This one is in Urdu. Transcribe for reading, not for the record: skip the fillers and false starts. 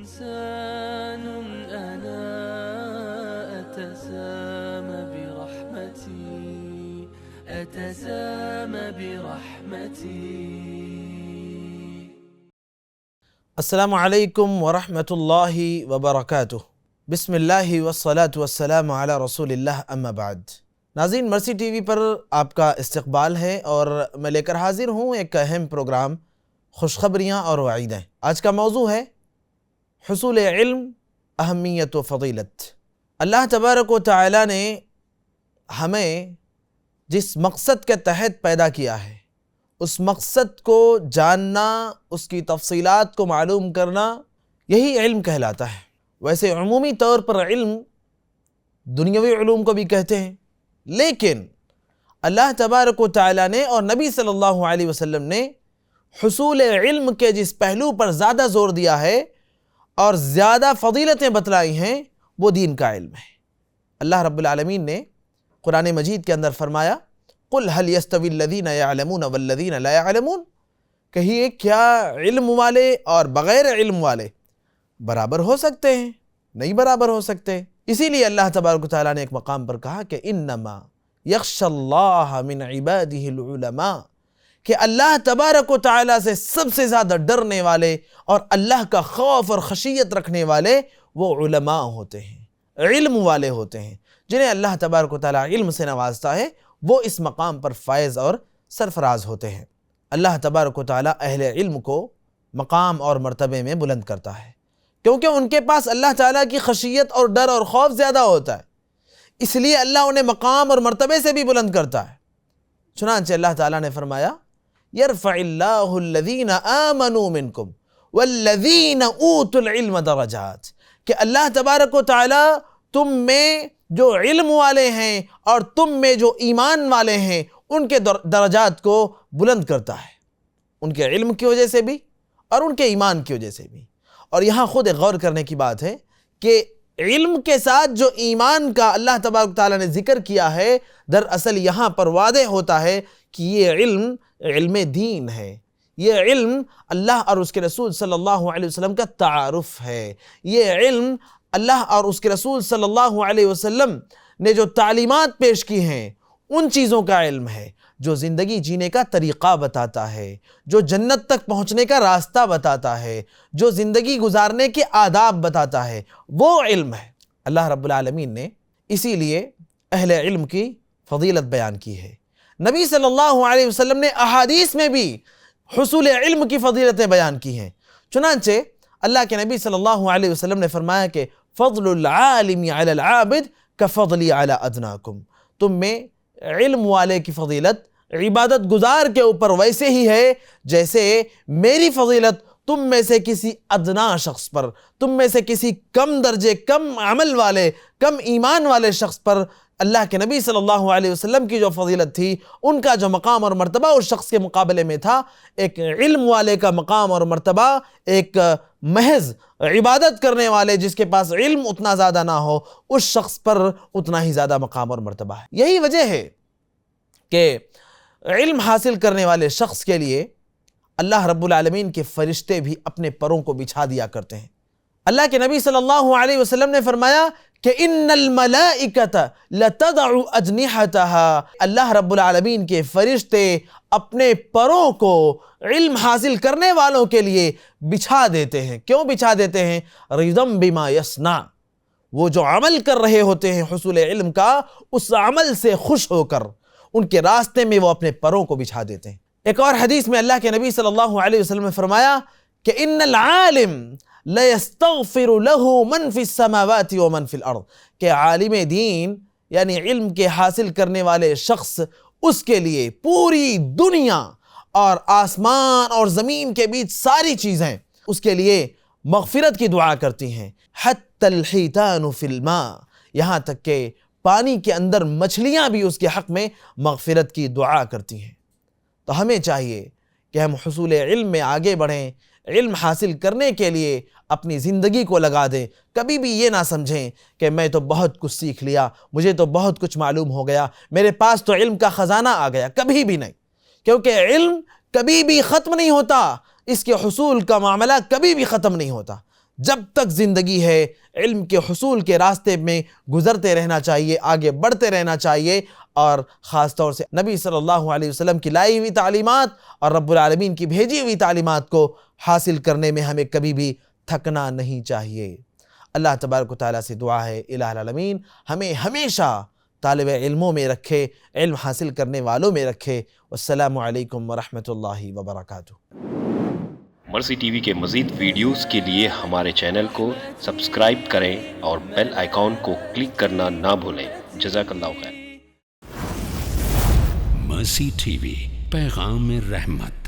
إنسان أنا أتسامى برحمتي. السلام علیکم ورحمۃ اللہ وبرکاتہ. بسم اللہ والصلاة والسلام علی رسول اللہ اما بعد. ناظرین، مرسی ٹی وی پر آپ کا استقبال ہے اور میں لے کر حاضر ہوں ایک اہم پروگرام خوشخبریاں اور وعیدیں. آج کا موضوع ہے حصول علم، اہمیت و فضیلت. اللہ تبارک و تعالی نے ہمیں جس مقصد کے تحت پیدا کیا ہے اس مقصد کو جاننا، اس کی تفصیلات کو معلوم کرنا، یہی علم کہلاتا ہے. ویسے عمومی طور پر علم دنیاوی علوم کو بھی کہتے ہیں، لیکن اللہ تبارک و تعالی نے اور نبی صلی اللہ علیہ وسلم نے حصول علم کے جس پہلو پر زیادہ زور دیا ہے اور زیادہ فضیلتیں بتلائی ہیں وہ دین کا علم ہے. اللہ رب العالمین نے قرآن مجید کے اندر فرمایا قُلْ هَلْ يَسْتَوِي الَّذِينَ يَعْلَمُونَ وَالَّذِينَ لَا يَعْلَمُونَ، کہیے کیا علم والے اور بغیر علم والے برابر ہو سکتے ہیں؟ نہیں برابر ہو سکتے. اسی لیے اللہ تبارک و تعالیٰ نے ایک مقام پر کہا کہ انما یخشى اللہ من عباده العلماء، کہ اللہ تبارک و تعالیٰ سے سب سے زیادہ ڈرنے والے اور اللہ کا خوف اور خشیت رکھنے والے وہ علماء ہوتے ہیں، علم والے ہوتے ہیں. جنہیں اللہ تبارک و تعالیٰ علم سے نوازتا ہے وہ اس مقام پر فائز اور سرفراز ہوتے ہیں. اللہ تبارک و تعالیٰ اہل علم کو مقام اور مرتبے میں بلند کرتا ہے کیونکہ ان کے پاس اللہ تعالیٰ کی خشیت اور ڈر اور خوف زیادہ ہوتا ہے، اس لیے اللہ انہیں مقام اور مرتبے سے بھی بلند کرتا ہے. چنانچہ اللہ تعالیٰ نے فرمایا يَرْفَعِ اللَّهُ الَّذِينَ آمَنُوا مِنْكُمْ وَالَّذِينَ أُوتُوا الْعِلْمَ دَرَجَاتٍ، کہ اللہ تبارک و تعالیٰ تم میں جو علم والے ہیں اور تم میں جو ایمان والے ہیں ان کے درجات کو بلند کرتا ہے، ان کے علم کی وجہ سے بھی اور ان کے ایمان کی وجہ سے بھی. اور یہاں خود ایک غور کرنے کی بات ہے کہ علم کے ساتھ جو ایمان کا اللہ تبارک تعالیٰ نے ذکر کیا ہے، دراصل یہاں پر واضح ہوتا ہے کہ یہ علم دین ہے، یہ علم اللہ اور اس کے رسول صلی اللہ علیہ وسلم کا تعارف ہے، یہ علم اللہ اور اس کے رسول صلی اللہ علیہ وسلم نے جو تعلیمات پیش کی ہیں ان چیزوں کا علم ہے، جو زندگی جینے کا طریقہ بتاتا ہے، جو جنت تک پہنچنے کا راستہ بتاتا ہے، جو زندگی گزارنے کے آداب بتاتا ہے، وہ علم ہے. اللہ رب العالمین نے اسی لیے اہل علم کی فضیلت بیان کی ہے. نبی صلی اللہ علیہ وسلم نے احادیث میں بھی حصول علم کی فضیلتیں بیان کی ہیں. چنانچہ اللہ کے نبی صلی اللہ علیہ وسلم نے فرمایا کہ فضل العالم علی العابد کفضلی علی ادناکم، تم میں علم والے کی فضیلت عبادت گزار کے اوپر ویسے ہی ہے جیسے میری فضیلت تم میں سے کسی ادنا شخص پر، تم میں سے کسی کم درجے، کم عمل والے، کم ایمان والے شخص پر اللہ کے نبی صلی اللہ علیہ وسلم کی جو فضیلت تھی، ان کا جو مقام اور مرتبہ اس شخص کے مقابلے میں تھا، ایک علم والے کا مقام اور مرتبہ ایک محض عبادت کرنے والے جس کے پاس علم اتنا زیادہ نہ ہو اس شخص پر اتنا ہی زیادہ مقام اور مرتبہ ہے. یہی وجہ ہے کہ علم حاصل کرنے والے شخص کے لیے اللہ رب العالمین کے فرشتے بھی اپنے پروں کو بچھا دیا کرتے ہیں. اللہ کے نبی صلی اللہ علیہ وسلم نے فرمایا کہ ان الملائکۃ لتضع اجنحتها، اللہ رب العالمین کے فرشتے اپنے پروں کو علم حاصل کرنے والوں کے لیے بچھا دیتے ہیں. کیوں بچھا دیتے ہیں؟ رضا بما یصنع، وہ جو عمل کر رہے ہوتے ہیں حصول علم کا، اس عمل سے خوش ہو کر ان کے راستے میں وہ اپنے پروں کو بچھا دیتے ہیں. ایک اور حدیث میں اللہ کے نبی صلی اللہ علیہ وسلم نے فرمایا کہ ان العالم لَيَسْتَغْفِرُ لَهُ مَنْ فِي السَّمَاوَاتِ وَمَنْ فِي الْأَرْضِ، کہ عالم دین یعنی علم کے حاصل کرنے والے شخص، اس کے لیے پوری دنیا اور آسمان اور زمین کے بیچ ساری چیزیں اس کے لیے مغفرت کی دعا کرتی ہیں. حَتَّى الْحِيتَانُ فِي الْمَاءِ، یہاں تک کہ پانی کے اندر مچھلیاں بھی اس کے حق میں مغفرت کی دعا کرتی ہیں. تو ہمیں چاہیے کہ ہم حصول علم میں آگے بڑھیں، علم حاصل کرنے کے لیے اپنی زندگی کو لگا دیں. کبھی بھی یہ نہ سمجھیں کہ میں تو بہت کچھ سیکھ لیا، مجھے تو بہت کچھ معلوم ہو گیا، میرے پاس تو علم کا خزانہ آ گیا. کبھی بھی نہیں، کیونکہ علم کبھی بھی ختم نہیں ہوتا، اس کے حصول کا معاملہ کبھی بھی ختم نہیں ہوتا. جب تک زندگی ہے علم کے حصول کے راستے میں گزرتے رہنا چاہیے، آگے بڑھتے رہنا چاہیے، اور خاص طور سے نبی صلی اللہ علیہ وسلم کی لائی ہوئی تعلیمات اور رب العالمین کی بھیجی ہوئی تعلیمات کو حاصل کرنے میں ہمیں کبھی بھی تھکنا نہیں چاہیے۔ اللہ تبارک و تعالیٰ سے دعا ہے الہ العالمین ہمیں ہمیشہ طالب علموں میں رکھے، علم حاصل کرنے والوں میں رکھے۔ والسلام علیکم ورحمۃ اللہ وبرکاتہ۔ مرسی ٹی وی کے مزید ویڈیوز کے لیے ہمارے چینل کو سبسکرائب کریں اور بیل آئیکن کو کلک کرنا نہ بھولیں۔ جزاک اللہ خیر۔ مرسی ٹی وی، پیغام رحمت۔